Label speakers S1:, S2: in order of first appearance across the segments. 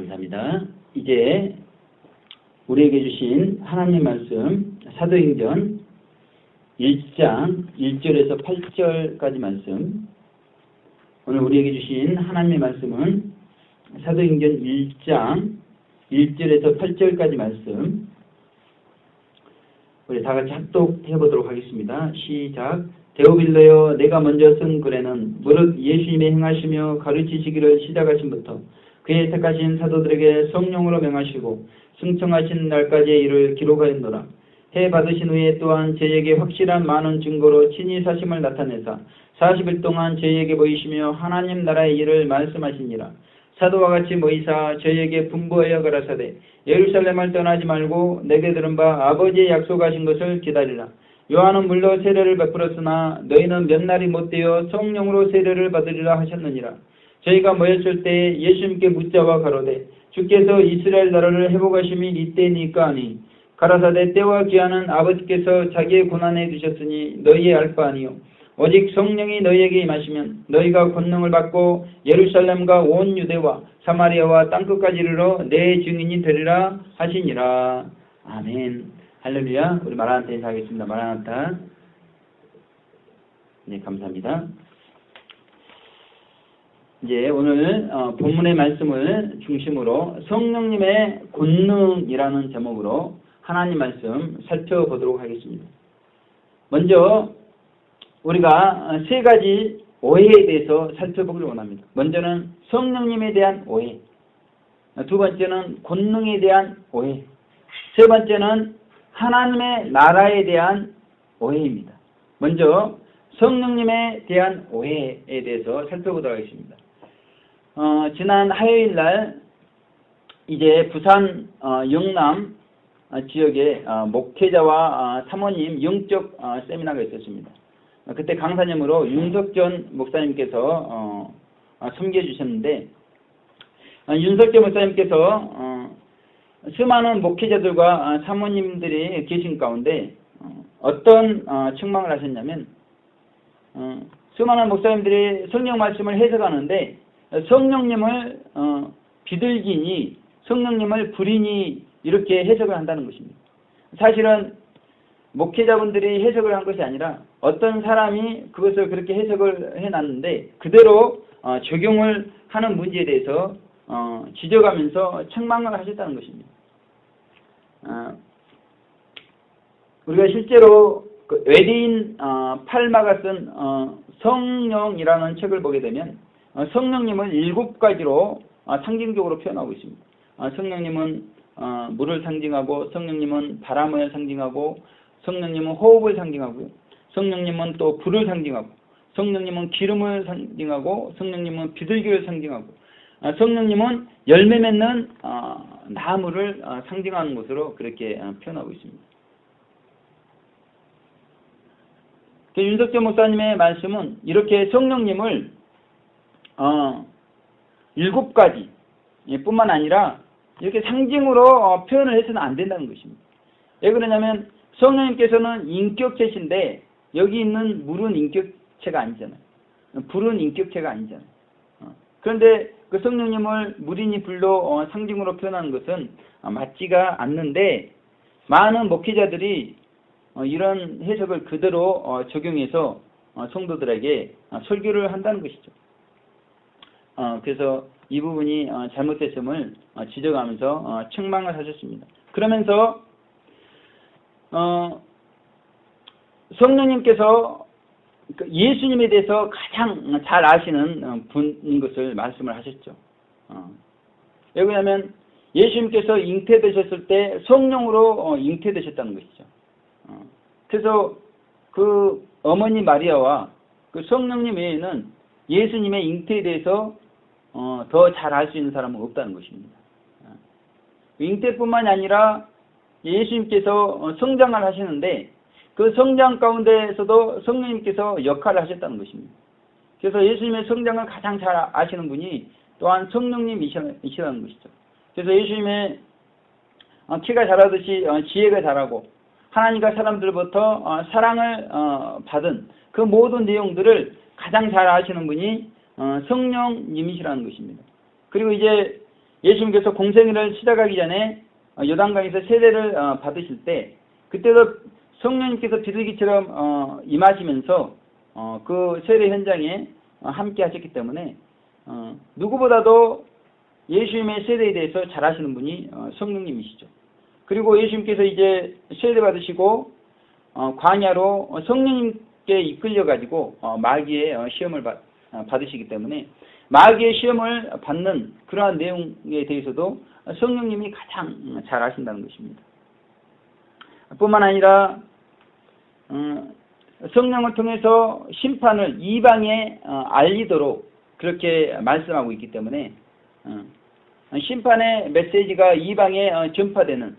S1: 감사합니다. 이제 우리에게 주신 하나님 말씀 사도행전 1장 1절에서 8절까지 말씀, 오늘 우리에게 주신 하나님의 말씀은 사도행전 1장 1절에서 8절까지 말씀, 우리 다 같이 합독해 보도록 하겠습니다. 시작. 데오빌로여, 내가 먼저 쓴 글에는 무릇 예수님의 행하시며 가르치시기를 시작하신부터 그의 택하신 사도들에게 성령으로 명하시고 승천하신 날까지의 일을 기록하였노라. 해 받으신 후에 또한 저희에게 확실한 많은 증거로 친히 사심을 나타내사 40일 동안 저희에게 보이시며 하나님 나라의 일을 말씀하시니라. 사도와 같이 모이사 저희에게 분부하여 가라사대 예루살렘을 떠나지 말고 내게 들은 바 아버지의 약속하신 것을 기다리라. 요한은 물로 세례를 베풀었으나 너희는 몇 날이 못되어 성령으로 세례를 받으리라 하셨느니라. 저희가 모였을 때 예수님께 묻자와 가로되 주께서 이스라엘 나라를 회복하심이 이때니까 하니 가라사대 때와 기한은 아버지께서 자기의 고난에 두셨으니 너희의 알 바 아니요 오직 성령이 너희에게 임하시면 너희가 권능을 받고 예루살렘과 온 유대와 사마리아와 땅끝까지 이르러 내 증인이 되리라 하시니라. 아멘. 할렐루야. 우리 마라나타 인사하겠습니다. 마라나타. 네, 감사합니다. 이제 오늘 본문의 말씀을 중심으로 성령님의 권능이라는 제목으로 하나님 말씀 살펴보도록 하겠습니다. 먼저 우리가 세 가지 오해에 대해서 살펴보기를 원합니다. 먼저는 성령님에 대한 오해, 두 번째는 권능에 대한 오해, 세 번째는 하나님의 나라에 대한 오해입니다. 먼저 성령님에 대한 오해에 대해서 살펴보도록 하겠습니다. 지난 화요일 날 이제 부산 영남 지역에 목회자와 사모님 영적 세미나가 있었습니다. 그때 강사님으로 윤석전 목사님께서 섬겨주셨는데, 윤석전 목사님께서 수많은 목회자들과 사모님들이 계신 가운데 어떤 책망을 하셨냐면, 수많은 목사님들이 성령 말씀을 해석하는데 성령님을 비둘기니 성령님을 불이니 이렇게 해석을 한다는 것입니다. 사실은 목회자분들이 해석을 한 것이 아니라 어떤 사람이 그것을 그렇게 해석을 해놨는데 그대로 적용을 하는 문제에 대해서 지적하면서 책망을 하셨다는 것입니다. 우리가 실제로 그 웨딘 팔마가 쓴 성령이라는 책을 보게 되면 성령님을 7가지로 상징적으로 표현하고 있습니다. 성령님은 물을 상징하고, 성령님은 바람을 상징하고, 성령님은 호흡을 상징하고요. 성령님은 또 불을 상징하고, 성령님은 기름을 상징하고, 성령님은 비둘기를 상징하고, 성령님은 열매 맺는 나무를 상징하는 것으로 그렇게 표현하고 있습니다. 윤석전 목사님의 말씀은 이렇게 성령님을 7가지 뿐만 아니라 이렇게 상징으로 표현을 해서는 안 된다는 것입니다. 왜 그러냐면 성령님께서는 인격체신데 여기 있는 물은 인격체가 아니잖아요. 불은 인격체가 아니잖아요. 그런데 그 성령님을 물이니 불로 상징으로 표현하는 것은 맞지가 않는데 많은 목회자들이 이런 해석을 그대로 적용해서 성도들에게 설교를 한다는 것이죠. 그래서 이 부분이 잘못됐음을 지적하면서 책망을 하셨습니다. 그러면서 성령님께서 예수님에 대해서 가장 잘 아시는 분인 것을 말씀을 하셨죠. 왜 그러냐면 예수님께서 잉태되셨을 때 성령으로 잉태되셨다는 것이죠. 그래서 그 어머니 마리아와 그 성령님 외에는 예수님의 잉태에 대해서 더 잘 알 수 있는 사람은 없다는 것입니다. 잉태뿐만이 아니라 예수님께서 성장을 하시는데 그 성장 가운데에서도 성령님께서 역할을 하셨다는 것입니다. 그래서 예수님의 성장을 가장 잘 아시는 분이 또한 성령님이시라는 것이죠. 그래서 예수님의 키가 자라듯이 지혜가 자라고 하나님과 사람들부터 사랑을 받은 그 모든 내용들을 가장 잘 아시는 분이 성령님이시라는 것입니다. 그리고 이제 예수님께서 공생애를 시작하기 전에 요단강에서 세례를 받으실 때 그때도 성령님께서 비둘기처럼 임하시면서 그 세례 현장에 함께 하셨기 때문에 누구보다도 예수님의 세례에 대해서 잘 아시는 분이 성령님이시죠. 그리고 예수님께서 이제 세례 받으시고 광야로 성령님께 이끌려 가지고 마귀의 시험을 받으시기 때문에 마귀의 시험을 받는 그러한 내용에 대해서도 성령님이 가장 잘 아신다는 것입니다. 뿐만 아니라 성령을 통해서 심판을 이방에 알리도록 그렇게 말씀하고 있기 때문에 심판의 메시지가 이방에 전파되는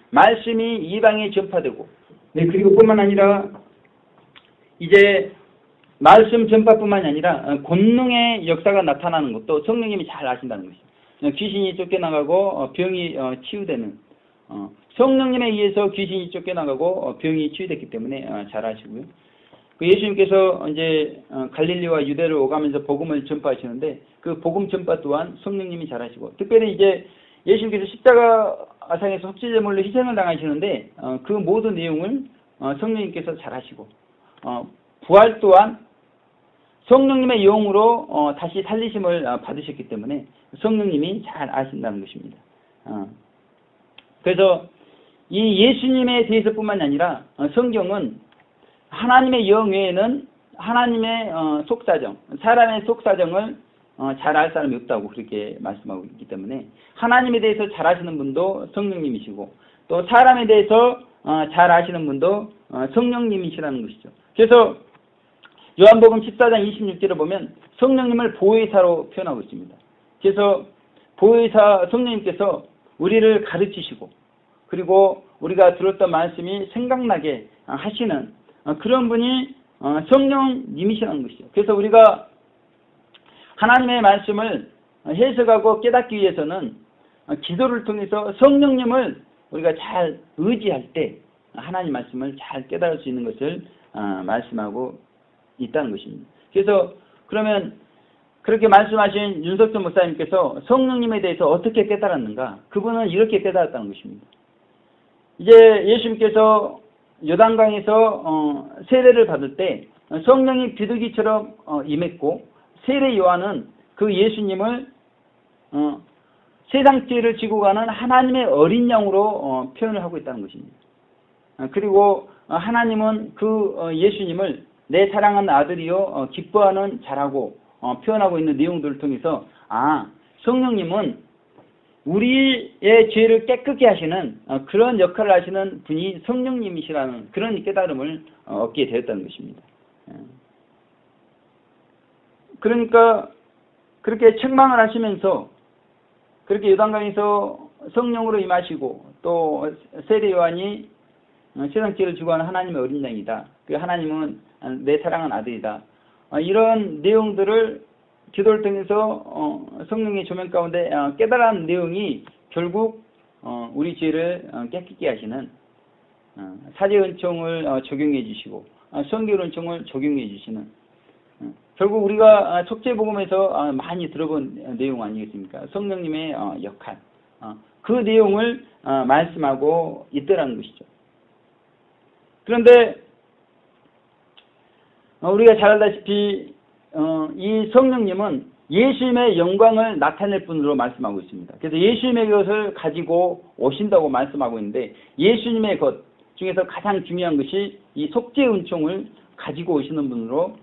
S1: 말씀이 이방에 전파되고 그리고 뿐만 아니라 이제 말씀 전파뿐만이 아니라 권능의 역사가 나타나는 것도 성령님이 잘 아신다는 것이죠. 귀신이 쫓겨나가고 병이 치유되는 성령님에 의해서 귀신이 쫓겨나가고 병이 치유됐기 때문에 잘 아시고요. 예수님께서 이제 갈릴리와 유대를 오가면서 복음을 전파하시는데 그 복음 전파 또한 성령님이 잘 하시고 특별히 이제 예수님께서 십자가상에서 속죄제물로 희생을 당하시는데 그 모든 내용을 성령님께서 잘 하시고 부활 또한 성령님의 영으로 다시 살리심을 받으셨기 때문에 성령님이 잘 아신다는 것입니다. 그래서 이 예수님에 대해서뿐만이 아니라 성경은 하나님의 영 외에는 하나님의 속사정, 사람의 속사정을 잘 알 사람이 없다고 그렇게 말씀하고 있기 때문에 하나님에 대해서 잘 아시는 분도 성령님이시고 또 사람에 대해서 잘 아시는 분도 성령님이시라는 것이죠. 그래서 요한복음 14장 26절을 보면 성령님을 보혜사로 표현하고 있습니다. 그래서 보혜사 성령님께서 우리를 가르치시고 그리고 우리가 들었던 말씀이 생각나게 하시는 그런 분이 성령님이시라는 것이죠. 그래서 우리가 하나님의 말씀을 해석하고 깨닫기 위해서는 기도를 통해서 성령님을 우리가 잘 의지할 때 하나님 말씀을 잘 깨달을 수 있는 것을 말씀하고 있다는 것입니다. 그래서 그러면 그렇게 말씀하신 윤석천 목사님께서 성령님에 대해서 어떻게 깨달았는가? 그분은 이렇게 깨달았다는 것입니다. 이제 예수님께서 요단강에서 세례를 받을 때 성령이 비둘기처럼 임했고 세례 요한은 그 예수님을 세상 죄를 지고 가는 하나님의 어린 양으로 표현을 하고 있다는 것입니다. 그리고 하나님은 그 예수님을 내 사랑하는 아들이요 기뻐하는 자라고 표현하고 있는 내용들을 통해서 성령님은 우리의 죄를 깨끗게 하시는 그런 역할을 하시는 분이 성령님이시라는 그런 깨달음을 얻게 되었다는 것입니다. 그러니까 그렇게 책망을 하시면서 그렇게 요단강에서 성령으로 임하시고 또 세례 요한이 세상 죄를 지고 하는 하나님의 어린 양이다. 그 하나님은 내 사랑하는 아들이다. 이런 내용들을 기도를 통해서 성령의 조명 가운데 깨달은 내용이 결국 우리 죄를 깨끗게 하시는 사제 은총을 적용해 주시고 성결 은총을 적용해 주시는 결국 우리가 속죄복음에서 많이 들어본 내용 아니겠습니까? 성령님의 역할 그 내용을 말씀하고 있더라는 것이죠. 그런데 우리가 잘 알다시피 이 성령님은 예수님의 영광을 나타낼 분으로 말씀하고 있습니다. 그래서 예수님의 것을 가지고 오신다고 말씀하고 있는데 예수님의 것 중에서 가장 중요한 것이 이 속죄 은총을 가지고 오시는 분으로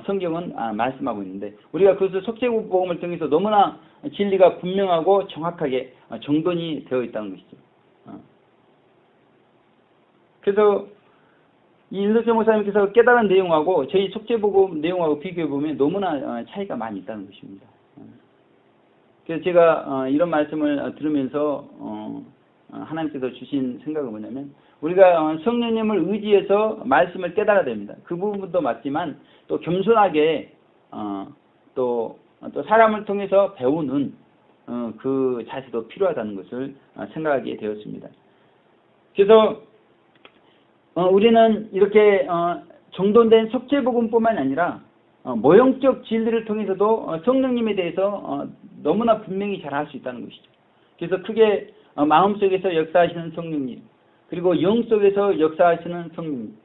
S1: 성경은 말씀하고 있는데 우리가 그것을 속죄복음을 통해서 너무나 진리가 분명하고 정확하게 정돈이 되어 있다는 것이죠. 그래서 이 윤석천 목사님께서 깨달은 내용하고 저희 속죄복음 내용하고 비교해보면 너무나 차이가 많이 있다는 것입니다. 그래서 제가 이런 말씀을 들으면서 하나님께서 주신 생각은 뭐냐면 우리가 성령님을 의지해서 말씀을 깨달아야 됩니다. 그 부분도 맞지만 또 겸손하게 또 사람을 통해서 배우는 그 자세도 필요하다는 것을 생각하게 되었습니다. 그래서 우리는 이렇게 정돈된 속죄복음뿐만 아니라 모형적 진리를 통해서도 성령님에 대해서 너무나 분명히 잘 알 수 있다는 것이죠. 그래서 크게 마음속에서 역사하시는 성령님, 그리고 영 속에서 역사하시는 성령님.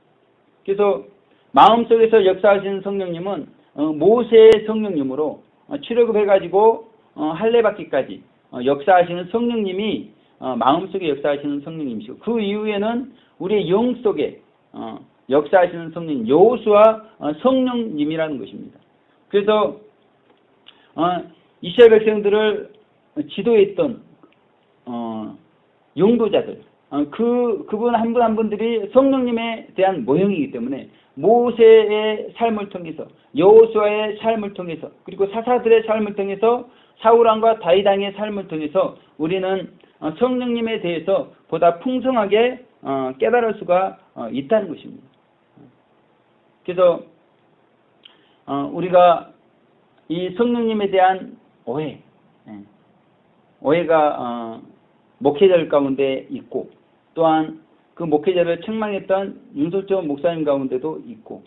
S1: 그래서 마음속에서 역사하시는 성령님은 모세의 성령님으로 출애굽해가지고 할례받기까지 역사하시는 성령님이 마음속에 역사하시는 성령님이시고, 그 이후에는 우리의 영 속에 역사하시는 성령님, 여호수아 성령님이라는 것입니다. 그래서 이스라엘 백성들을 지도했던 용도자들, 그분 한 분 한 분들이 성령님에 대한 모형이기 때문에 모세의 삶을 통해서, 여호수아의 삶을 통해서, 그리고 사사들의 삶을 통해서, 사울왕과 다윗왕의 삶을 통해서 우리는 성령님에 대해서 보다 풍성하게 깨달을 수가 있다는 것입니다. 그래서 우리가 이 성령님에 대한 오해가 목회자들 가운데 있고, 또한 그 목회자를 책망했던 윤석철 목사님 가운데도 있고,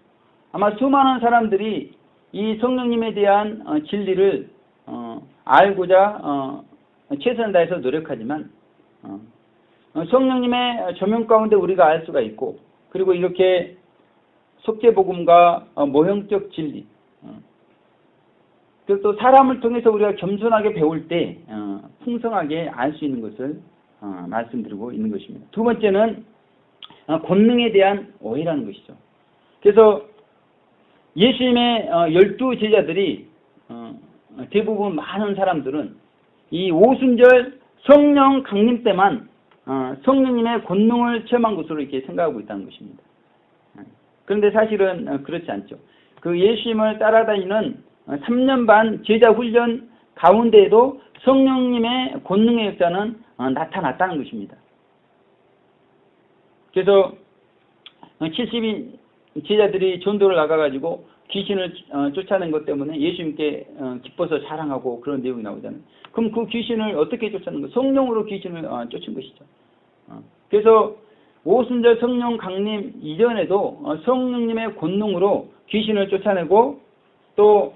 S1: 아마 수많은 사람들이 이 성령님에 대한 진리를 알고자 최선을 다해서 노력하지만 성령님의 조명 가운데 우리가 알 수가 있고, 그리고 이렇게 속죄복음과 모형적 진리, 그리고 또 사람을 통해서 우리가 겸손하게 배울 때 풍성하게 알 수 있는 것을 말씀드리고 있는 것입니다. 두 번째는 권능에 대한 오해라는 것이죠. 그래서 예수님의 12 제자들이 대부분 많은 사람들은 이 오순절 성령 강림 때만 성령님의 권능을 체험한 것으로 이렇게 생각하고 있다는 것입니다. 그런데 사실은 그렇지 않죠. 그 예수님을 따라다니는 3년 반 제자 훈련 가운데에도 성령님의 권능의 역사는 나타났다는 것입니다. 그래서 70인 제자들이 전도를 나가가지고 귀신을 쫓아낸 것 때문에 예수님께 기뻐서 자랑하고 그런 내용이 나오잖아요. 그럼 그 귀신을 어떻게 쫓아낸 거예요? 성령으로 귀신을 쫓은 것이죠. 그래서 오순절 성령 강림 이전에도 성령님의 권능으로 귀신을 쫓아내고, 또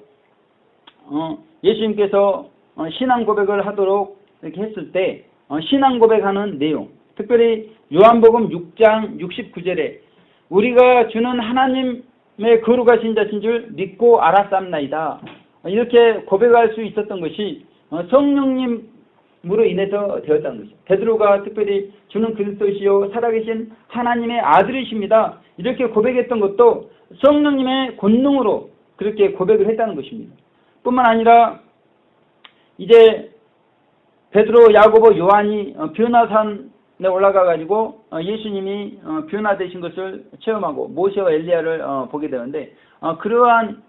S1: 예수님께서 신앙 고백을 하도록 이렇게 했을 때 신앙 고백하는 내용, 특별히 요한복음 6장 69절에 우리가 주는 하나님의 거룩하신 자신 줄 믿고 알았삼나이다, 이렇게 고백할 수 있었던 것이 성령님으로 인해서 되었다는 것이죠. 베드로가 특별히 주는 그리스도시요 살아계신 하나님의 아들이십니다, 이렇게 고백했던 것도 성령님의 권능으로 그렇게 고백을 했다는 것입니다. 뿐만 아니라 이제 베드로, 야고보, 요한이 변화산에 올라가 가지고 예수님이 변화되신 것을 체험하고 모세와 엘리야를 보게 되는데, 그러한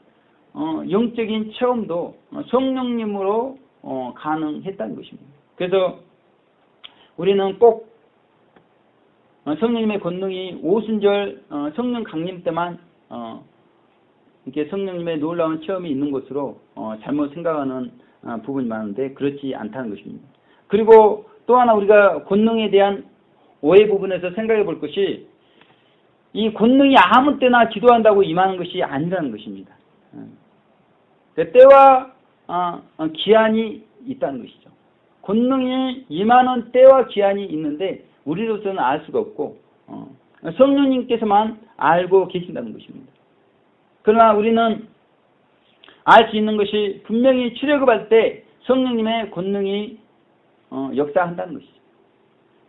S1: 영적인 체험도 성령님으로 가능했다는 것입니다. 그래서 우리는 꼭 성령님의 권능이 오순절 성령 강림 때만 이렇게 성령님의 놀라운 체험이 있는 것으로 잘못 생각하는 부분이 많은데 그렇지 않다는 것입니다. 그리고 또 하나 우리가 권능에 대한 오해 부분에서 생각해 볼 것이, 이 권능이 아무 때나 기도한다고 임하는 것이 아니라는 것입니다. 때와 기한이 있다는 것이죠. 권능이 임하는 때와 기한이 있는데 우리로서는 알 수가 없고 성령님께서만 알고 계신다는 것입니다. 그러나 우리는 알 수 있는 것이 분명히 출애굽할 때 성령님의 권능이 역사한다는 것이죠.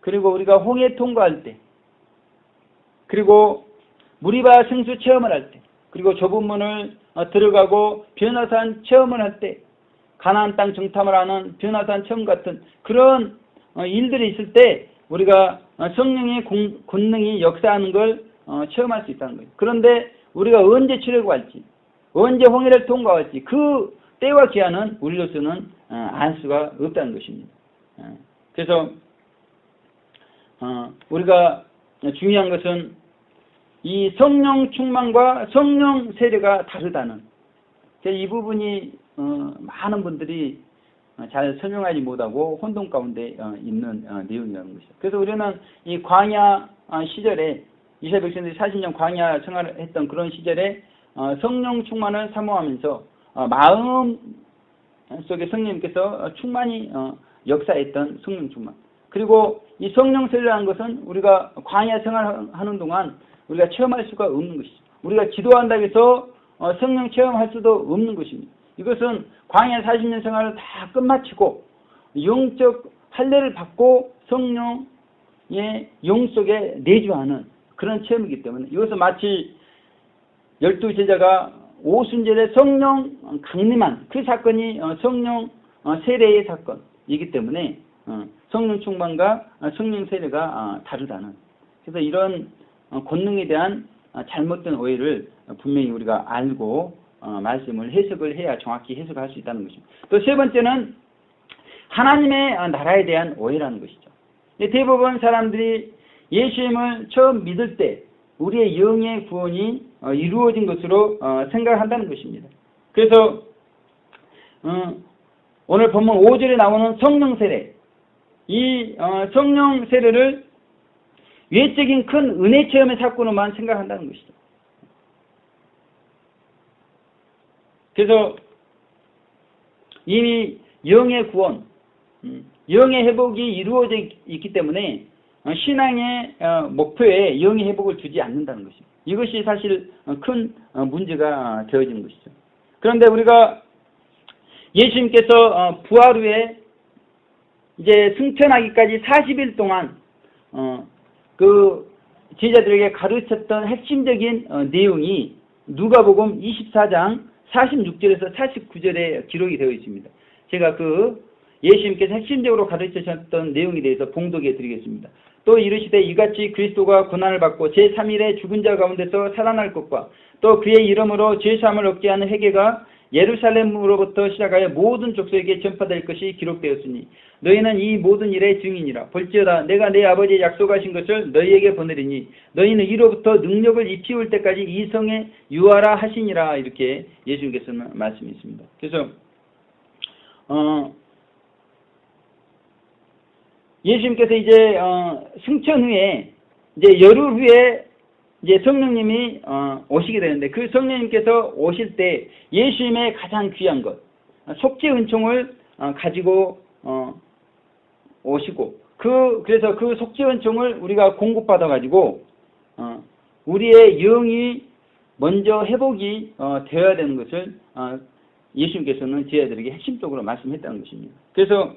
S1: 그리고 우리가 홍해 통과할 때, 그리고 무리바 생수 체험을 할 때, 그리고 좁은 문을 들어가고 변화산 체험을 할 때, 가나안 땅 정탐을 하는 변화산 체험 같은 그런 일들이 있을 때 우리가 성령의 권능이 역사하는 걸 체험할 수 있다는 거예요. 그런데 우리가 언제 출애굽할지, 언제 홍해를 통과할지 그 때와 기한은 우리로서는 알 수가 없다는 것입니다. 그래서 우리가 중요한 것은 이 성령 충만과 성령 세례가 다르다는, 이 부분이 많은 분들이 잘 설명하지 못하고 혼돈 가운데 있는 내용이라는 것이죠. 그래서 우리는 이 광야 시절에 이스라엘 백성들이 40년 광야 생활을 했던 그런 시절에 성령 충만을 사모하면서 마음 속에 성령님께서 충만히 역사했던 성령 충만. 그리고 이 성령 세례라는 것은 우리가 광야 생활하는 동안 우리가 체험할 수가 없는 것이죠. 우리가 기도한다고 해서 성령 체험할 수도 없는 것입니다. 이것은 광야 40년 생활을 다 끝마치고 영적 할례를 받고 성령의 영 속에 내주하는 그런 체험이기 때문에 이것은 마치 12제자가 오순절에 성령 강림한 그 사건이 성령 세례의 사건이기 때문에 성령 충만과 성령 세례가 다르다는, 그래서 이런 권능에 대한 잘못된 오해를 분명히 우리가 알고 말씀을 해석을 해야 정확히 해석할 수 있다는 것입니다. 또 세 번째는 하나님의 나라에 대한 오해라는 것이죠. 대부분 사람들이 예수님을 처음 믿을 때 우리의 영의 구원이 이루어진 것으로 생각한다는 것입니다. 그래서 오늘 본문 5절에 나오는 성령 세례, 이 성령 세례를 외적인 큰 은혜 체험의 사건으로만 생각한다는 것이죠. 그래서 이미 영의 구원, 영의 회복이 이루어져 있기 때문에 신앙의 목표에 영의 회복을 두지 않는다는 것입니다. 이것이 사실 큰 문제가 되어지는 것이죠. 그런데 우리가 예수님께서 부활 후에 이제 승천하기까지 40일 동안 그 제자들에게 가르쳤던 핵심적인 내용이 누가복음 24장 46절에서 49절에 기록이 되어 있습니다. 제가 예수님께서 핵심적으로 가르치셨던 내용에 대해서 봉독해 드리겠습니다. 또 이르시되 이같이 그리스도가 고난을 받고 제3일에 죽은 자 가운데서 살아날 것과 또 그의 이름으로 죄사함을 얻게 하는 회개가 예루살렘으로부터 시작하여 모든 족속에게 전파될 것이 기록되었으니 너희는 이 모든 일의 증인이라. 볼지어다 내가 내 아버지의 약속하신 것을 너희에게 보내리니 너희는 이로부터 능력을 입히올 때까지 이 성에 유하라 하시니라. 이렇게 예수님께서는 말씀이 있습니다. 그래서 예수님께서 이제 승천 후에 이제 열흘 후에 이제 성령님이 오시게 되는데 그 성령님께서 오실 때 예수님의 가장 귀한 것 속죄 은총을 가지고 오시고 그래서 그 속죄 은총을 우리가 공급받아 가지고 우리의 영이 먼저 회복이 되어야 되는 것을 예수님께서는 제자들에게 핵심적으로 말씀했다는 것입니다. 그래서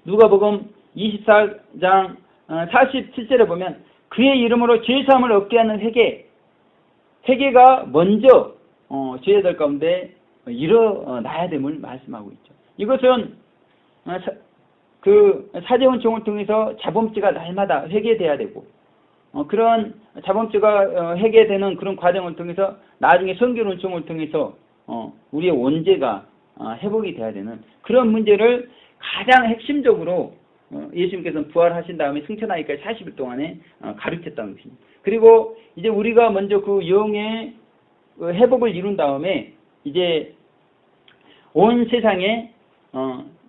S1: 누가복음 24장 47절에 보면 그의 이름으로 죄사함을 얻게 하는 회개가 먼저 제자들 가운데 일어나야 됨을 말씀하고 있죠. 이것은 그 사제원총을 통해서 자범죄가 날마다 회개돼야 되고 그런 자범죄가 회개되는 그런 과정을 통해서 나중에 성결원총을 통해서 우리의 원죄가 회복이 돼야 되는 그런 문제를 가장 핵심적으로 예수님께서는 부활하신 다음에 승천하기까지 40일 동안에 가르쳤다는 것입니다. 그리고 이제 우리가 먼저 그 영의 회복을 이룬 다음에 이제 온 세상에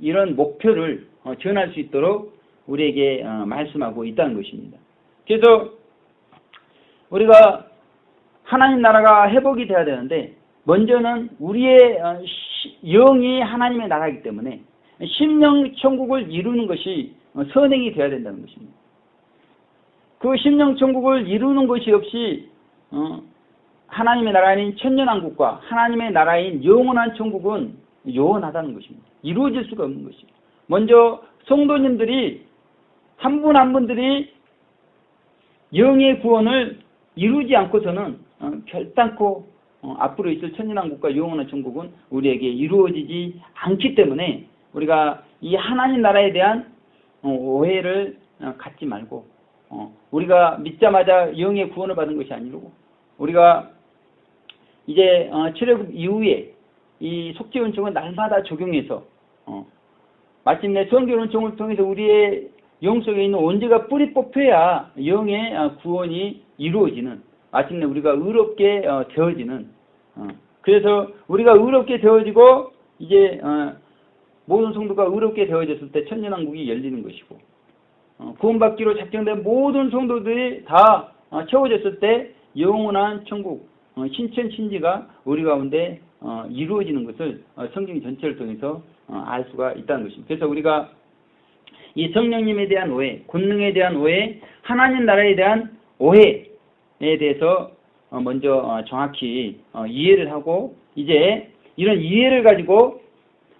S1: 이런 목표를 전할 수 있도록 우리에게 말씀하고 있다는 것입니다. 그래서 우리가 하나님 나라가 회복이 돼야 되는데 먼저는 우리의 영이 하나님의 나라이기 때문에 심령 천국을 이루는 것이 선행이 되어야 된다는 것입니다. 그 심령 천국을 이루는 것이 없이 하나님의 나라인 천년왕국과 하나님의 나라인 영원한 천국은 요원하다는 것입니다. 이루어질 수가 없는 것입니다. 먼저 성도님들이 한 분 한 분들이 영의 구원을 이루지 않고서는 결단코 앞으로 있을 천년왕국과 영원한 천국은 우리에게 이루어지지 않기 때문에 우리가 이 하나님 나라에 대한 오해를 갖지 말고 우리가 믿자마자 영의 구원을 받은 것이 아니고 우리가 이제 출애굽 이후에 이 속죄 은총은 날마다 적용해서 마침내 성결 은총을 통해서 우리의 영 속에 있는 원죄가 뿌리 뽑혀야 영의 구원이 이루어지는 마침내 우리가 의롭게 되어지는 그래서 우리가 의롭게 되어지고 이제 모든 성도가 의롭게 되어졌을 때 천년왕국이 열리는 것이고 구원받기로 작정된 모든 성도들이 다 채워졌을 때 영원한 천국 신천 신지가 우리 가운데 이루어지는 것을 성경 전체를 통해서 알 수가 있다는 것입니다. 그래서 우리가 이 성령님에 대한 오해, 권능에 대한 오해, 하나님 나라에 대한 오해에 대해서 먼저 정확히 이해를 하고, 이제 이런 이해를 가지고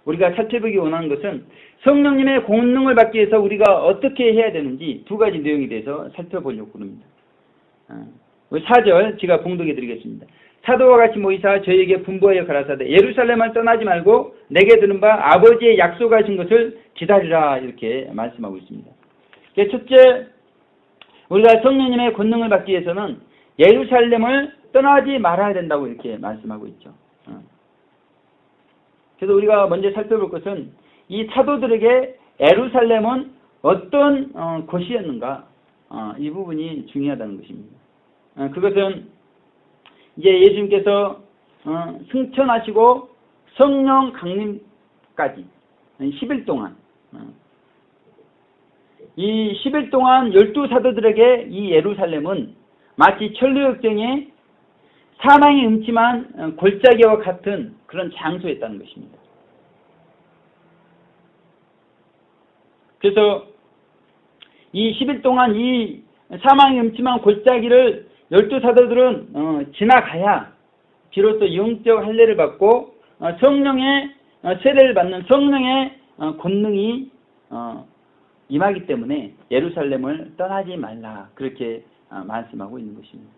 S1: 우리가 살펴보기 원하는 것은 성령님의 권능을 받기 위해서 우리가 어떻게 해야 되는지 두 가지 내용에 대해서 살펴보려고 합니다. 4절 제가 봉독해 드리겠습니다. 사도와 같이 모이사 저희에게 분부하여 가라사대 예루살렘을 떠나지 말고 내게 들은 바 아버지의 약속하신 것을 기다리라, 이렇게 말씀하고 있습니다. 첫째, 우리가 성령님의 권능을 받기 위해서는 예루살렘을 떠나지 말아야 된다고 이렇게 말씀하고 있죠. 그래서 우리가 먼저 살펴볼 것은 이 사도들에게 예루살렘은 어떤 곳이었는가, 이 부분이 중요하다는 것입니다. 그것은 이제 예수님께서 승천하시고 성령 강림까지 10일 동안, 이 10일 동안 12사도들에게 이 예루살렘은 마치 천류역정의 사망이 음침한 골짜기와 같은 그런 장소였다는 것입니다. 그래서 이 10일 동안 이 사망이 음침한 골짜기를 12사도들은 지나가야 비로소 영적 할례를 받고 성령의 세례를 받는 성령의 권능이 임하기 때문에 예루살렘을 떠나지 말라, 그렇게 말씀하고 있는 것입니다.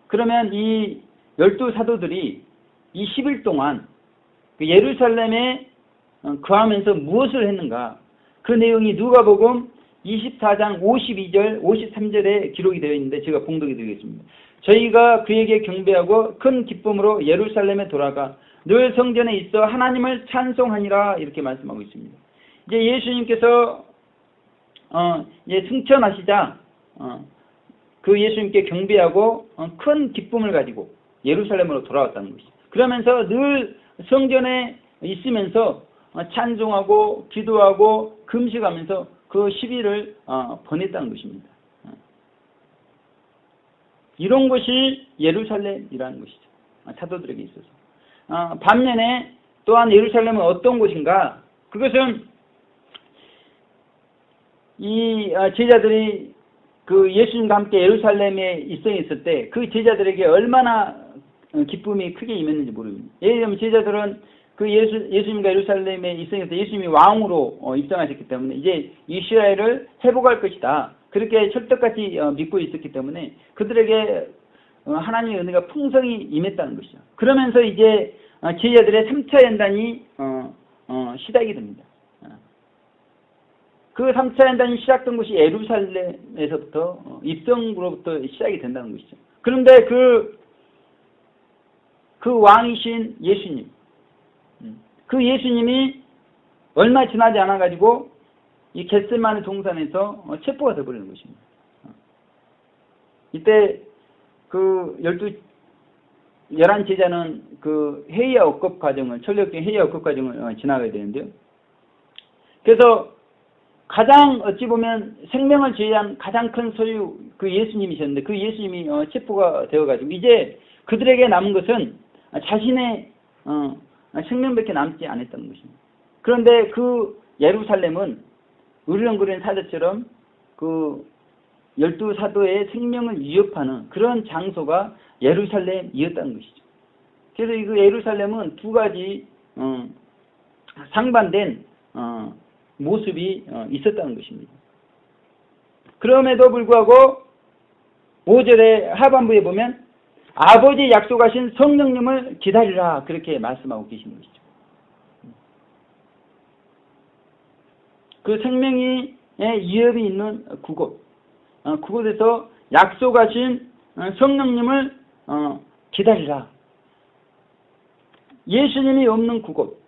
S1: 그러면 이 12사도들이 이 10일 동안 예루살렘에 거하면서 무엇을 했는가, 그 내용이 누가복음 24장 52절 53절에 기록이 되어 있는데 제가 봉독해 드리겠습니다. 저희가 그에게 경배하고 큰 기쁨으로 예루살렘에 돌아가 늘 성전에 있어 하나님을 찬송하니라, 이렇게 말씀하고 있습니다. 이제 예수님께서 이제 승천하시자 그 예수님께 경배하고 큰 기쁨을 가지고 예루살렘으로 돌아왔다는 것이죠. 그러면서 늘 성전에 있으면서 찬송하고 기도하고 금식하면서 그 10일을 보냈다는 것입니다. 이런 것이 예루살렘이라는 것이죠. 사도들에게 있어서. 반면에 또한 예루살렘은 어떤 곳인가? 그것은 이 제자들이 그 예수님과 함께 예루살렘에 있을 때 그 제자들에게 얼마나 기쁨이 크게 임했는지 모릅니다. 예를 들면 제자들은 그 예수님과 예루살렘에 있을 때 예수님이 왕으로 입성하셨기 때문에 이제 이스라엘을 회복할 것이다, 그렇게 철떡같이 믿고 있었기 때문에 그들에게 하나님의 은혜가 풍성히 임했다는 것이죠. 그러면서 이제 제자들의 3차 연단이 시작이 됩니다. 그 3차 연단이 시작된 것이 예루살렘에서부터 입성으로부터 시작이 된다는 것이죠. 그런데 그 왕이신 예수님, 그 예수님이 얼마 지나지 않아 가지고 이 겟세마네 동산에서 체포가 되어버리는 것입니다. 이때 그 11 제자는 그 회의와 억겁 과정을, 천류역정 회의와 억겁 과정을 지나가야 되는데요. 그래서 가장 어찌 보면 생명을 제외한 가장 큰 소유 그 예수님이셨는데 그 예수님이 체포가 되어가지고 이제 그들에게 남은 것은 자신의 생명밖에 남지 않았다는 것입니다. 그런데 그 예루살렘은 으르렁거리는 사자처럼 그 12사도의 생명을 위협하는 그런 장소가 예루살렘이었다는 것이죠. 그래서 그 예루살렘은 두 가지 상반된 모습이 있었다는 것입니다. 그럼에도 불구하고 5절의 하반부에 보면 아버지 약속하신 성령님을 기다리라, 그렇게 말씀하고 계시는 것이죠. 그 생명의 위협이 있는 그곳에서 약속하신 성령님을 기다리라. 예수님이 없는 그곳,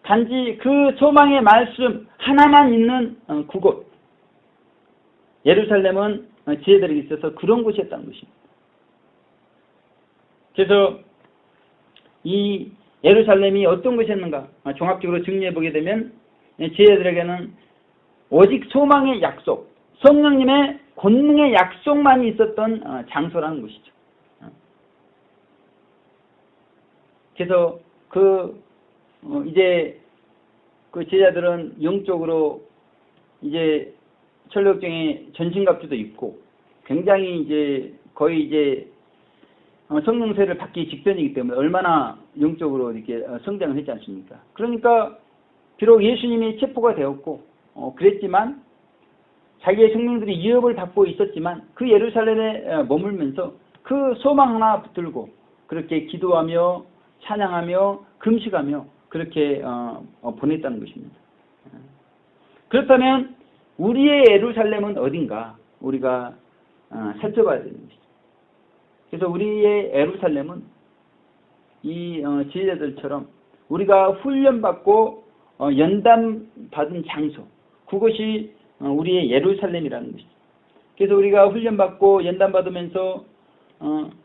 S1: 단지 그 소망의 말씀 하나만 있는 그곳, 예루살렘은 제자들에게 있어서 그런 곳이었다는 것입니다. 그래서 이 예루살렘이 어떤 곳이었는가 종합적으로 정리해보게 되면 제자들에게는 오직 소망의 약속, 성령님의 권능의 약속만이 있었던 장소라는 것이죠. 그래서 이제 그 제자들은 영적으로 이제 철력정에 전신갑주도 입고 굉장히 이제 거의 이제 성령세를 받기 직전이기 때문에 얼마나 영적으로 이렇게 성장을 했지 않습니까? 그러니까 비록 예수님이 체포가 되었고 그랬지만 자기의 생명들이 위협을 받고 있었지만 그 예루살렘에 머물면서 그 소망 하나 붙들고 그렇게 기도하며 찬양하며 금식하며 그렇게 보냈다는 것입니다. 그렇다면 우리의 예루살렘은 어딘가 우리가 살펴봐야 되는 것이죠. 그래서 우리의 예루살렘은 이 제자들처럼 우리가 훈련받고 연단받은 장소, 그것이 우리의 예루살렘이라는 것이죠. 그래서 우리가 훈련받고 연단받으면서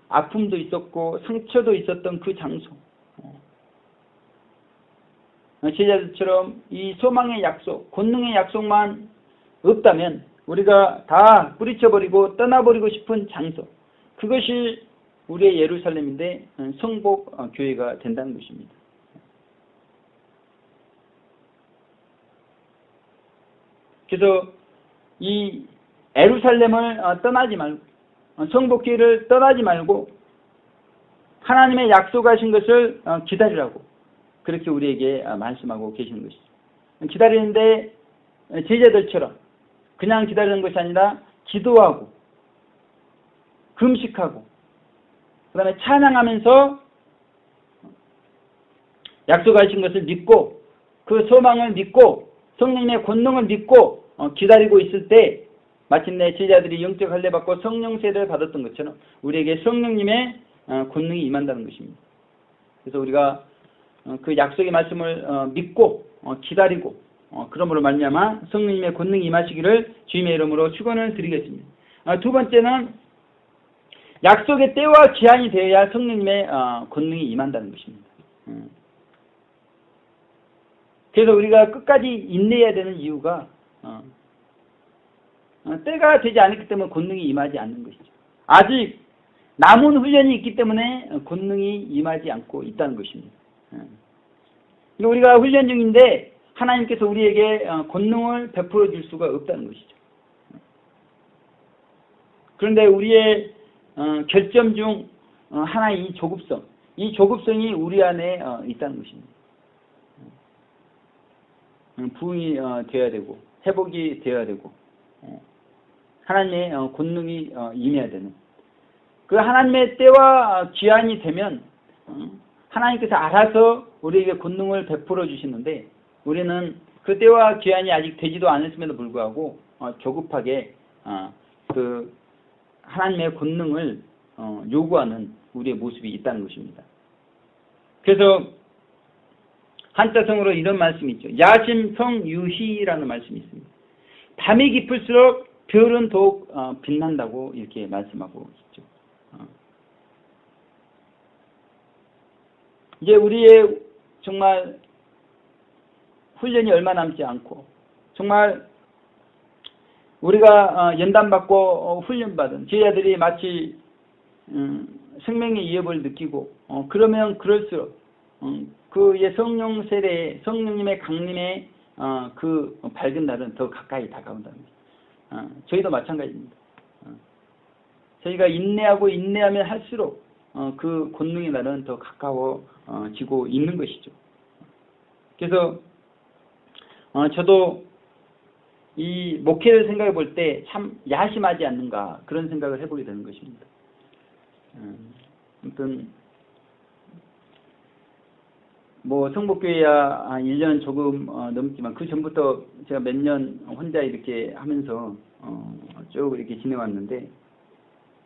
S1: 아픔도 있었고 상처도 있었던 그 장소, 제자들처럼 이 소망의 약속, 권능의 약속만 없다면 우리가 다 뿌리쳐버리고 떠나버리고 싶은 장소, 그것이 우리의 예루살렘인데 성복 교회가 된다는 것입니다. 그래서 이 예루살렘을 떠나지 말고 성복 교회를 떠나지 말고 하나님의 약속하신 것을 기다리라고 그렇게 우리에게 말씀하고 계시는 것이죠. 기다리는데 제자들처럼 그냥 기다리는 것이 아니라 기도하고 금식하고 그 다음에 찬양하면서 약속하신 것을 믿고 그 소망을 믿고 성령님의 권능을 믿고 기다리고 있을 때 마침내 제자들이 영적 할례받고 성령 세례를 받았던 것처럼 우리에게 성령님의 권능이 임한다는 것입니다. 그래서 우리가 그 약속의 말씀을 믿고 기다리고 그러므로 말미암아 성령님의 권능이 임하시기를 주님의 이름으로 축원을 드리겠습니다. 두 번째는 약속의 때와 기한이 되어야 성령님의 권능이 임한다는 것입니다. 그래서 우리가 끝까지 인내해야 되는 이유가 때가 되지 않았기 때문에 권능이 임하지 않는 것이죠. 아직 남은 훈련이 있기 때문에 권능이 임하지 않고 있다는 것입니다. 우리가 훈련 중인데 하나님께서 우리에게 권능을 베풀어 줄 수가 없다는 것이죠. 그런데 우리의 결점 중 하나의 이 조급성이 우리 안에 있다는 것입니다. 부흥이 되어야 되고 회복이 되어야 되고 하나님의 권능이 임해야 되는 그 하나님의 때와 기한이 되면 하나님께서 알아서 우리에게 권능을 베풀어 주시는데 우리는 그 때와 기한이 아직 되지도 않았음에도 불구하고 조급하게 그 하나님의 권능을 요구하는 우리의 모습이 있다는 것입니다. 그래서 한자성으로 이런 말씀이 있죠. 야심성유희라는 말씀이 있습니다. 밤이 깊을수록 별은 더욱 빛난다고 이렇게 말씀하고 있죠. 이제 우리의 정말 훈련이 얼마 남지 않고 정말 우리가 연단받고 훈련받은 제자들이 마치 생명의 위협을 느끼고 그러면 그럴수록 그의 성령 세례, 성령님의 강림의 그 밝은 날은 더 가까이 다가온다는 거예요. 저희도 마찬가지입니다. 저희가 인내하면 할수록 그 권능의 날은 더 가까워지고 있는 것이죠. 그래서 저도 이 목회를 생각해 볼 때 참 야심하지 않는가 그런 생각을 해보게 되는 것입니다. 아무튼 뭐 성복교회야 한 1년 조금 넘지만 그 전부터 제가 몇 년 혼자 이렇게 하면서 쭉 이렇게 지내왔는데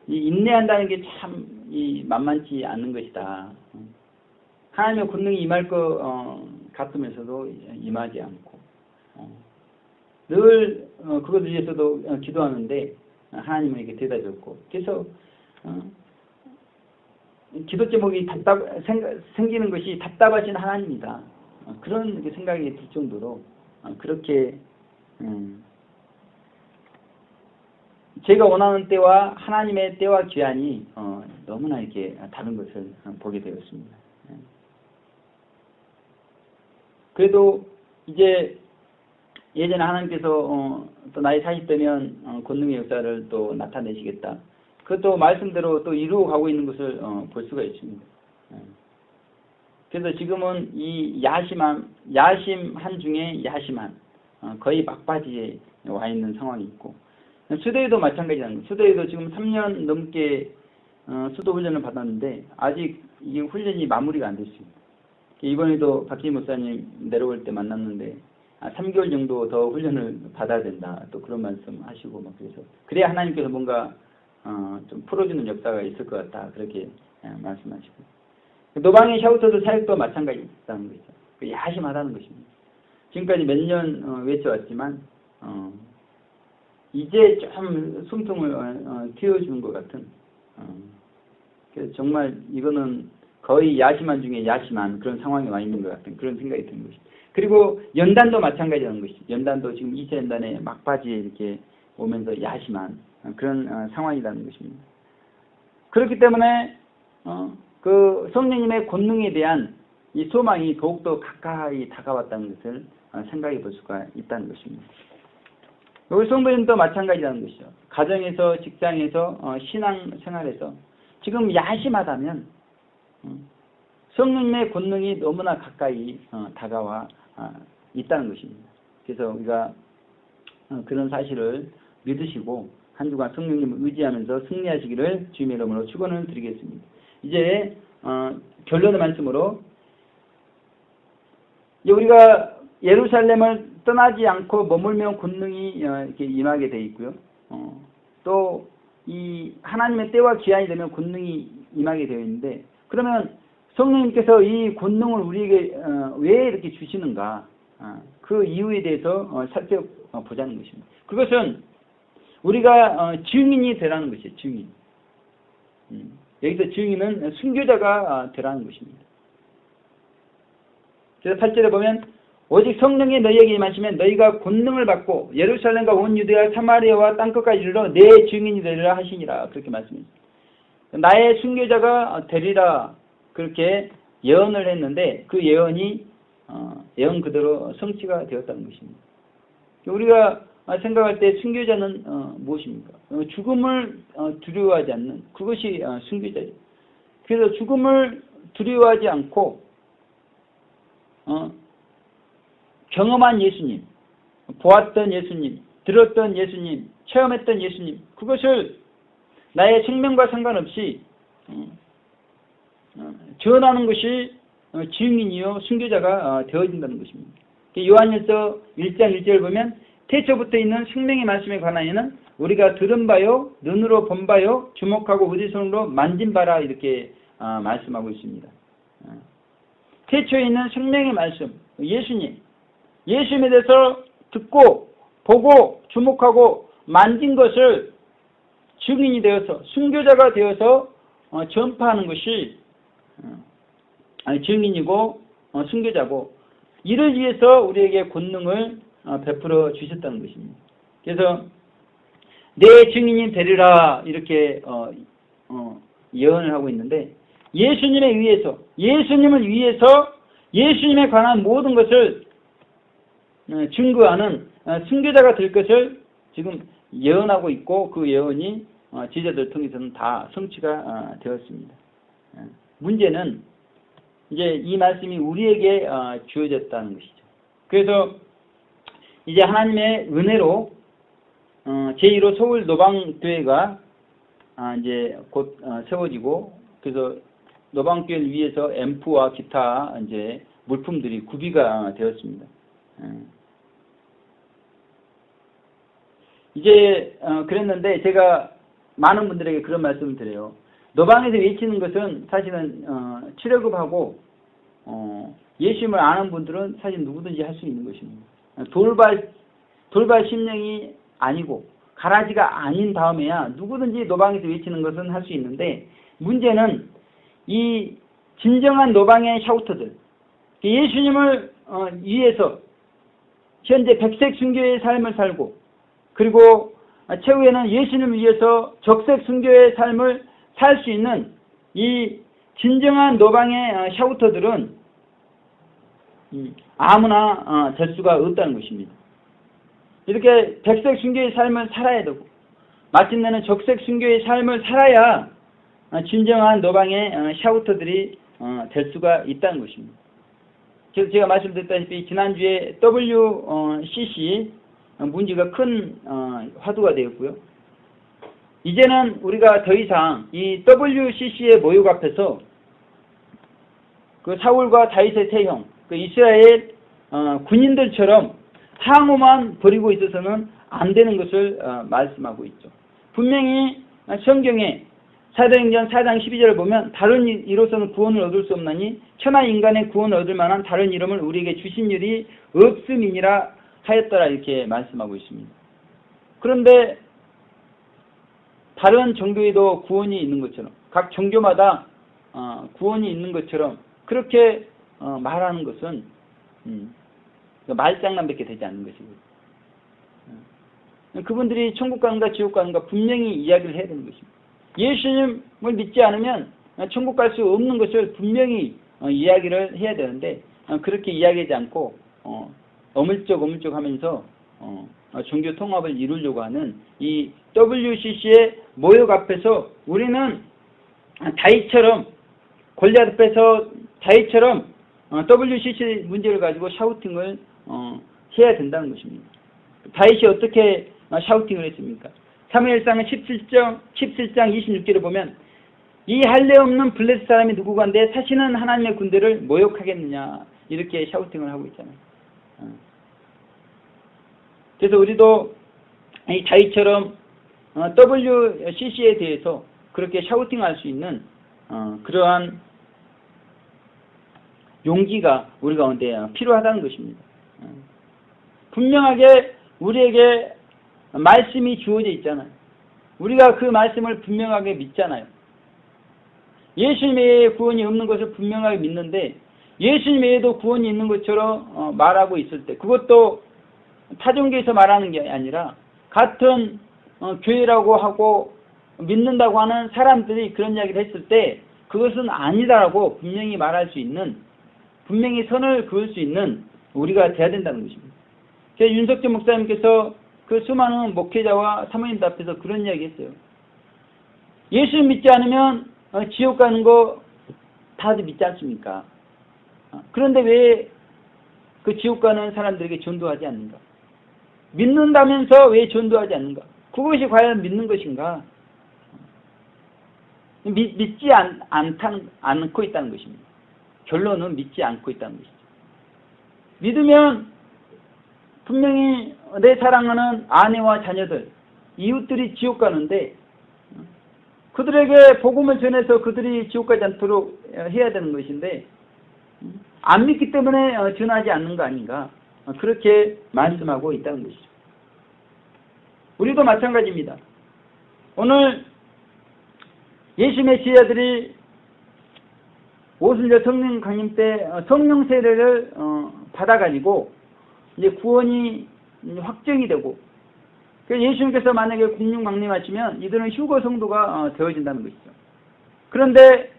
S1: 이 인내한다는 게 참 이 만만치 않는 것이다. 하나님의 권능이 임할 것 같으면서도 임하지 않고 늘 그것을 위해서도 기도하는데 하나님은 이렇게 대답했고 그래서 기도 제목이 생기는 것이 답답하신 하나님이다. 그런 생각이 들 정도로 그렇게 제가 원하는 때와 하나님의 때와 기한이 너무나 이렇게 다른 것을 보게 되었습니다. 그래도 이제 예전에 하나님께서 또 나이 40대면 권능의 역사를 또 나타내시겠다. 그것도 말씀대로 또 이루어 가고 있는 것을 볼 수가 있습니다. 그래서 지금은 이 야심한 중에 야심한 거의 막바지에 와 있는 상황이 있고, 수도에도 마찬가지라는 거예요. 수도에도 지금 3년 넘게 수도 훈련을 받았는데 아직 이 훈련이 마무리가 안 됐습니다. 이번에도 박진희 목사님 내려올 때 만났는데 3개월 정도 더 훈련을 받아야 된다. 또 그런 말씀 하시고 막 그래서 그래야 하나님께서 뭔가 좀 풀어주는 역사가 있을 것 같다. 그렇게 말씀하시고, 노방의 샤우터도 사역도 마찬가지다는 거죠. 야심하다는 것입니다. 지금까지 몇 년 외쳐왔지만 이제 좀 숨통을 틔워주는 것 같은, 그래서 정말 이거는 거의 야심한 중에 야심한 그런 상황에 와 있는 것 같은 그런 생각이 드는 것입니다. 그리고 연단도 마찬가지라는 것이죠. 연단도 지금 2차 연단의 막바지에 이렇게 오면서 야심한 그런 상황이라는 것입니다. 그렇기 때문에 그 성령님의 권능에 대한 이 소망이 더욱더 가까이 다가왔다는 것을 생각해 볼 수가 있다는 것입니다. 여기 성도님도 마찬가지라는 것이죠. 가정에서, 직장에서, 신앙생활에서 지금 야심하다면 성령님의 권능이 너무나 가까이 다가와 있다는 것입니다. 그래서 우리가 그런 사실을 믿으시고 한 주간 성령님을 의지하면서 승리하시기를 주님의 이름으로 축원을 드리겠습니다. 이제 결론의 말씀으로, 우리가 예루살렘을 떠나지 않고 머물며 권능이 이렇게 임하게 되어 있고요. 또 이 하나님의 때와 기한이 되면 권능이 임하게 되어 있는데, 그러면 성령님께서 이 권능을 우리에게 왜 이렇게 주시는가? 그 이유에 대해서 살펴보자는 것입니다. 그것은 우리가 증인이 되라는 것이에요. 증인. 여기서 증인은 순교자가 되라는 것입니다. 그래서 8절에 보면 오직 성령이 너희에게 임하시면 너희가 권능을 받고 예루살렘과 온 유대와 사마리아와 땅끝까지 이르러 내 증인이 되리라 하시니라. 그렇게 말씀했습니다. 나의 순교자가 되리라 그렇게 예언을 했는데 그 예언이 예언 그대로 성취가 되었다는 것입니다. 우리가 생각할 때 순교자는 무엇입니까? 죽음을 두려워하지 않는 그것이 순교자죠. 그래서 죽음을 두려워하지 않고 경험한 예수님, 보았던 예수님, 들었던 예수님, 체험했던 예수님, 그것을 나의 생명과 상관없이 전하는 것이 증인이요 순교자가 되어진다는 것입니다. 요한일서 1장 1절을 보면 태초부터 있는 생명의 말씀에 관하여는 우리가 들은 바요, 눈으로 본 바요, 주목하고 우리 손으로 만진 바라 이렇게 말씀하고 있습니다. 태초에 있는 생명의 말씀, 예수님에 대해서 듣고 보고 주목하고 만진 것을 증인이 되어서 순교자가 되어서 전파하는 것이 증인이고 순교자고, 이를 위해서 우리에게 권능을 베풀어 주셨다는 것입니다. 그래서 내 증인이 되리라 이렇게 예언을 하고 있는데, 예수님을 위해서 예수님에 관한 모든 것을 증거하는 순교자가 될 것을 지금 예언하고 있고, 그 예언이 지자들을 통해서는 다 성취가 되었습니다. 문제는 이제 이 말씀이 우리에게 주어졌다는 것이죠. 그래서 이제 하나님의 은혜로 제1호 서울 노방교회가 이제 곧 세워지고, 그래서 노방교회를 위해서 앰프와 기타 이제 물품들이 구비가 되었습니다. 이제 그랬는데 제가 많은 분들에게 그런 말씀을 드려요. 노방에서 외치는 것은 사실은 출애굽하고 예수님을 아는 분들은 사실 누구든지 할 수 있는 것입니다. 돌발 심령이 아니고 가라지가 아닌 다음에야 누구든지 노방에서 외치는 것은 할 수 있는데, 문제는 이 진정한 노방의 샤우터들, 예수님을 위해서 현재 백색 순교의 삶을 살고, 그리고 최후에는 예수님을 위해서 적색 순교의 삶을 살 수 있는 이 진정한 노방의 샤우터들은 아무나 될 수가 없다는 것입니다. 이렇게 백색 순교의 삶을 살아야 되고 마침내는 적색 순교의 삶을 살아야 진정한 노방의 샤우터들이 될 수가 있다는 것입니다. 그래서 제가 말씀드렸다시피 지난주에 WCC 문제가 큰 화두가 되었고요. 이제는 우리가 더 이상 이 WCC의 모욕 앞에서 그 사울과 다윗의 태형, 그 이스라엘 군인들처럼 항우만 벌이고 있어서는 안 되는 것을 말씀하고 있죠. 분명히 성경에 사도행전 4장 12절을 보면 다른 이로서는 구원을 얻을 수 없나니 천하 인간의 구원을 얻을 만한 다른 이름을 우리에게 주신 일이 없음이니라 하였더라 이렇게 말씀하고 있습니다. 그런데 다른 종교에도 구원이 있는 것처럼 각 종교마다 구원이 있는 것처럼 그렇게 말하는 것은 말장난밖에 되지 않는 것이고요. 그분들이 천국 가는가 지옥 가는가 분명히 이야기를 해야 되는 것입니다. 예수님을 믿지 않으면 천국 갈 수 없는 것을 분명히 이야기를 해야 되는데 그렇게 이야기하지 않고 어물쩍 하면서 종교 통합을 이루려고 하는 이 WCC의 모욕 앞에서 우리는 다윗처럼 골리앗 앞에서 다윗처럼 WCC 문제를 가지고 샤우팅을 해야 된다는 것입니다. 다윗이 어떻게 샤우팅을 했습니까? 사무엘상 17장 26절을 보면 이 할례 없는 블레셋 사람이 누구간데 사시는 하나님의 군대를 모욕하겠느냐 이렇게 샤우팅을 하고 있잖아요. 그래서 우리도 이 다윗처럼 WCC에 대해서 그렇게 샤우팅할 수 있는 그러한 용기가 우리 가운데 필요하다는 것입니다. 분명하게 우리에게 말씀이 주어져 있잖아요. 우리가 그 말씀을 분명하게 믿잖아요. 예수님 외에 구원이 없는 것을 분명하게 믿는데 예수님 외에도 구원이 있는 것처럼 말하고 있을 때 그것도 타종교에서 말하는 게 아니라 같은 교회라고 하고 믿는다고 하는 사람들이 그런 이야기를 했을 때 그것은 아니다라고 분명히 말할 수 있는 분명히 선을 그을 수 있는 우리가 돼야 된다는 것입니다. 그래서 윤석재 목사님께서 그 수많은 목회자와 사모님들 앞에서 그런 이야기 했어요. 예수 믿지 않으면 지옥 가는 거 다들 믿지 않습니까? 그런데 왜 그 지옥 가는 사람들에게 전도하지 않는가? 믿는다면서 왜 전도하지 않는가? 그것이 과연 믿는 것인가? 믿지 않고 있다는 것입니다. 결론은 믿지 않고 있다는 것이죠. 믿으면 분명히 내 사랑하는 아내와 자녀들, 이웃들이 지옥 가는데 그들에게 복음을 전해서 그들이 지옥 가지 않도록 해야 되는 것인데 안 믿기 때문에 전하지 않는 거 아닌가? 그렇게 말씀하고 있다는 것이죠. 우리도 마찬가지입니다. 오늘 예수님의 제자들이 오순절 성령 강림 때 성령 세례를 받아가지고 이제 구원이 확정이 되고 예수님께서 만약에 공중 강림하시면 이들은 휴거 성도가 되어진다는 것이죠. 그런데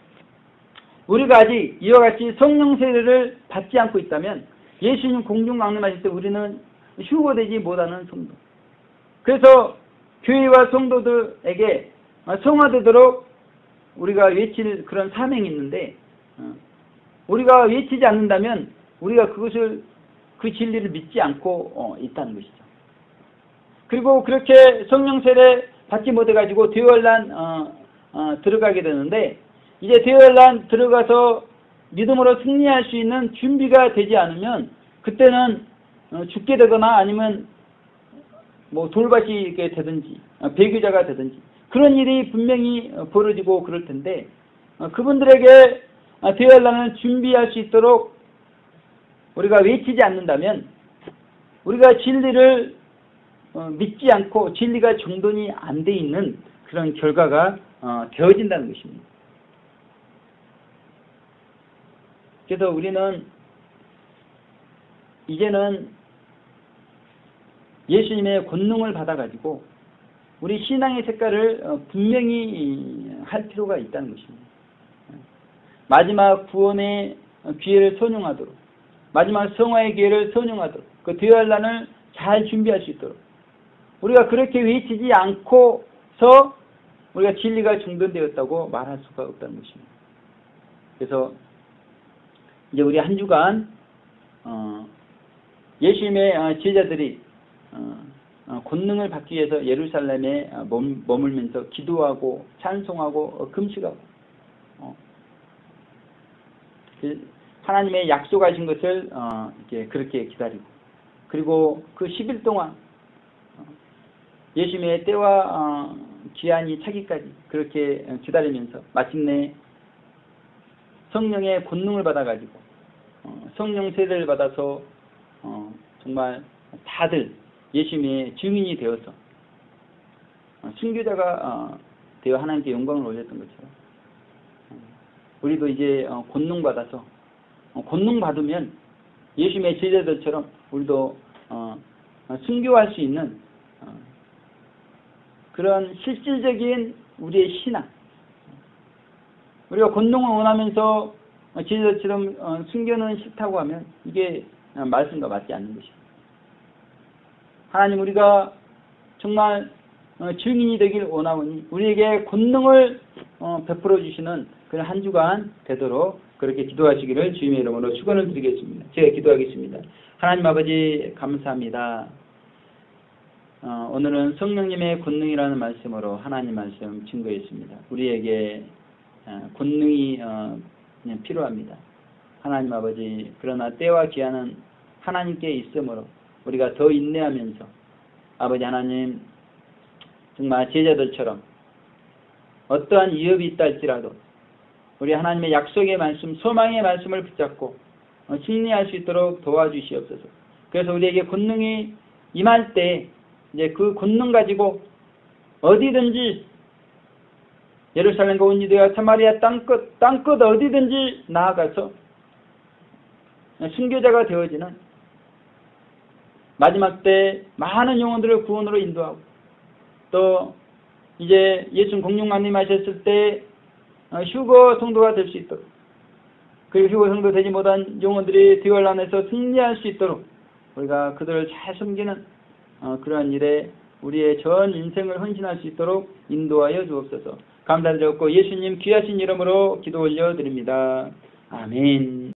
S1: 우리가 아직 이와 같이 성령 세례를 받지 않고 있다면 예수님 공중 강림하실 때 우리는 휴거되지 못하는 성도. 그래서 교회와 성도들에게 성화되도록 우리가 외칠 그런 사명이 있는데 우리가 외치지 않는다면 우리가 그것을 그 진리를 믿지 않고 있다는 것이죠. 그리고 그렇게 성령 세례 받지 못해가지고 대열난 들어가게 되는데 이제 대열난 들어가서 믿음으로 승리할 수 있는 준비가 되지 않으면 그때는 죽게 되거나 아니면 뭐 돌밭이게 되든지 배교자가 되든지 그런 일이 분명히 벌어지고 그럴 텐데 그분들에게 대열난을 준비할 수 있도록 우리가 외치지 않는다면 우리가 진리를 믿지 않고 진리가 정돈이 안 돼 있는 그런 결과가 되어진다는 것입니다. 그래서 우리는 이제는 예수님의 권능을 받아가지고 우리 신앙의 색깔을 분명히 할 필요가 있다는 것입니다. 마지막 구원의 기회를 선용하도록 마지막 성화의 기회를 선용하도록 그 뒤할 날을 잘 준비할 수 있도록 우리가 그렇게 외치지 않고서 우리가 진리가 중단되었다고 말할 수가 없다는 것입니다. 그래서 이제 우리 한 주간 예수님의 제자들이 권능을 받기 위해서 예루살렘에 머물면서 기도하고 찬송하고 금식하고 하나님의 약속하신 것을 이제 그렇게 기다리고 그리고 그 10일 동안 예수님의 때와 기한이 차기까지 그렇게 기다리면서 마침내 성령의 권능을 받아가지고 성령 세례를 받아서 정말 다들 예수님의 증인이 되어서 순교자가 되어 하나님께 영광을 올렸던 것처럼 우리도 이제 권능 받아서 권능 받으면 예수님의 제자들처럼 우리도 순교할 수 있는 그런 실질적인 우리의 신앙 우리가 권능을 원하면서 제자들처럼 순교는 싫다고 하면 이게 말씀과 맞지 않는 것입니다. 하나님 우리가 정말 증인이 되길 원하오니 우리에게 권능을 베풀어 주시는 그런 한 주간 되도록 그렇게 기도하시기를 주님의 이름으로 축원을 드리겠습니다. 제가 기도하겠습니다. 하나님 아버지 감사합니다. 오늘은 성령님의 권능이라는 말씀으로 하나님 말씀 증거했습니다. 우리에게 권능이 필요합니다. 하나님 아버지 그러나 때와 기한은 하나님께 있으므로 우리가 더 인내하면서 아버지 하나님 정말 제자들처럼 어떠한 위협이 있다 할지라도 우리 하나님의 약속의 말씀 소망의 말씀을 붙잡고 승리할 수 있도록 도와주시옵소서. 그래서 우리에게 권능이 임할 때 이제 그 권능 가지고 어디든지 예루살렘과 온 유대와 사마리아 땅끝 어디든지 나아가서 순교자가 되어지는 마지막 때 많은 영혼들을 구원으로 인도하고 또 이제 예수님 공중만림하셨을 때 휴거 성도가 될 수 있도록 그리고 휴거 성도 되지 못한 영혼들이 뒤월 안에서 승리할 수 있도록 우리가 그들을 잘 섬기는 그러한 일에 우리의 전 인생을 헌신할 수 있도록 인도하여 주옵소서. 감사드렸고 예수님 귀하신 이름으로 기도 올려드립니다. 아멘.